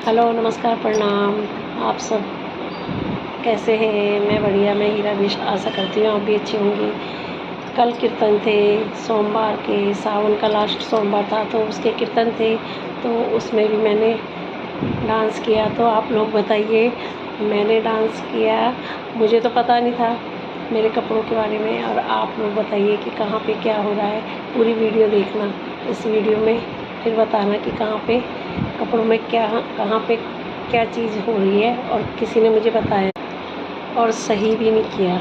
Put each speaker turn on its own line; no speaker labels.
Hello, नमस्कार, प्रणाम। आप सब कैसे हैं? मैं बढ़िया, मैं हीरा विश आशा करती हूँ आप भी अच्छी होंगी। कल कीर्तन थे, सोमवार के, सावन का लास्ट सोमवार था तो उसके कीर्तन थे, तो उसमें भी मैंने डांस किया। तो आप लोग बताइए, मैंने डांस किया, मुझे तो पता नहीं था मेरे कपड़ों के बारे में, और आप लोग बताइए कि कहाँ पे क्या हो रहा है। पूरी वीडियो देखना, इस वीडियो में फिर बताना कि कहाँ पे कपड़ों में कहाँ पे क्या चीज़ हो रही है, और किसी ने मुझे बताया और सही भी नहीं किया।